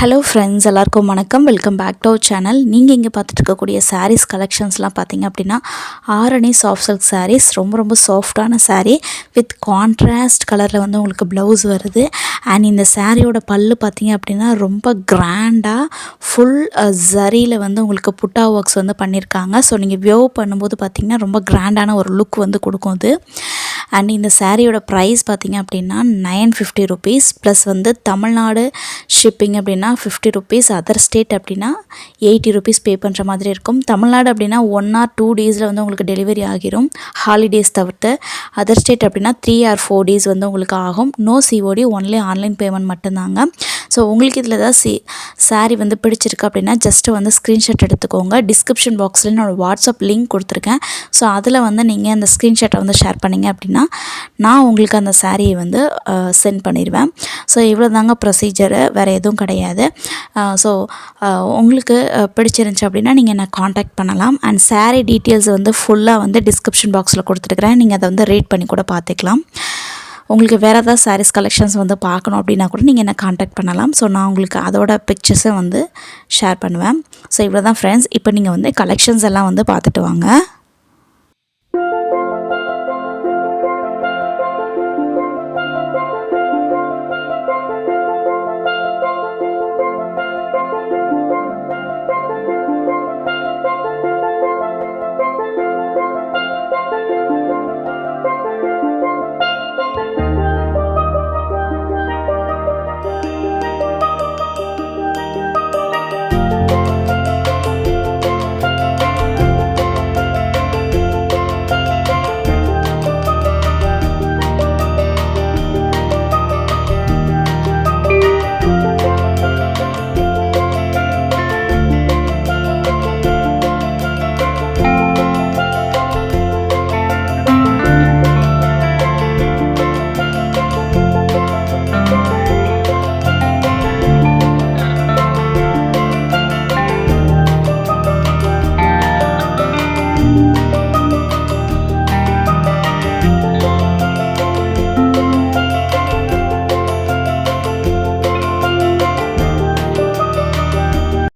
Hello friends, எல்லாருக்கும் வணக்கம். Welcome back to our channel. நீங்கள் இங்கே பார்த்துட்டு இருக்கக்கூடிய சாரீஸ் கலெக்ஷன்ஸ்லாம் பார்த்தீங்க அப்படின்னா ஆரணி சாஃப்ட் சில்க் சாரீஸ். ரொம்ப சாஃப்டான சாரீ வித் கான்ட்ராஸ்ட் கலரில் வந்து உங்களுக்கு ப்ளவுஸ் வருது. அண்ட் இந்த சாரியோட பல்லு பார்த்தீங்க அப்படின்னா ரொம்ப கிராண்டாக ஃபுல் ஜரியில் வந்து உங்களுக்கு புட்டா ஒர்க்ஸ் வந்து பண்ணியிருக்காங்க. ஸோ நீங்கள் வியோ பண்ணும்போது பார்த்தீங்கன்னா ரொம்ப கிராண்டான ஒரு லுக் வந்து கொடுக்கும் அது. அண்ட் இந்த சாரியோட ப்ரைஸ் பார்த்தீங்க அப்படின்னா 950 rupees ப்ளஸ் வந்து தமிழ்நாடு ஷிப்பிங் அப்படின்னா 50 rupees, அதர் ஸ்டேட் அப்படின்னா 80 rupees பே பண்ணுற மாதிரி இருக்கும். தமிழ்நாடு அப்படின்னா 1 or 2 days வந்து உங்களுக்கு டெலிவரி ஆகிரும், ஹாலிடேஸ் தவிர்த்து. அதர் ஸ்டேட் அப்படின்னா 3 or 4 days வந்து உங்களுக்கு ஆகும். No COD, only online payment மட்டும்தாங்க. ஸோ உங்களுக்கு இதில் ஏதாவது சாரீ வந்து பிடிச்சிருக்கு அப்படின்னா ஜஸ்ட்டு வந்து ஸ்க்ரீன்ஷாட் எடுத்துக்கோங்க. டிஸ்கிரிப்ஷன் பாக்ஸில் என்னோடய வாட்ஸ்அப் லிங்க் கொடுத்துருக்கேன். ஸோ அதில் வந்து நீங்கள் அந்த ஸ்க்ரீன்ஷாட்டை வந்து ஷேர் பண்ணிங்க அப்படின்னா நான் உங்களுக்கு அந்த சாரியை வந்து சென்ட் பண்ணிடுவேன். ஸோ இவ்வளோ தாங்க ப்ரொசீஜரு, வேறு எதுவும் கிடையாது. ஸோ உங்களுக்கு பிடிச்சிருந்துச்சி அப்படின்னா நீங்கள் என்னை காண்டாக்ட் பண்ணலாம். அண்ட் சாரீ டீட்டெயில்ஸ் வந்து ஃபுல்லாக வந்து டிஸ்கிரிப்ஷன் பாக்ஸில் கொடுத்துருக்குறேன். நீங்கள் அதை வந்து ரீட் பண்ணி கூட பார்த்துக்கலாம். உங்களுக்கு வேறு ஏதாவது சாரீஸ் கலெக்ஷன்ஸ் வந்து பார்க்கணும் அப்படின்னா கூட நீங்கள் என்ன காண்டாக்ட் பண்ணலாம். ஸோ நான் உங்களுக்கு அதோட பிக்சர்ஸை வந்து ஷேர் பண்ணுவேன். ஸோ இவ்வளோ தான் ஃப்ரெண்ட்ஸ். இப்போ நீங்கள் வந்து கலெக்ஷன்ஸ் எல்லாம் வந்து பார்த்துட்டு வாங்க.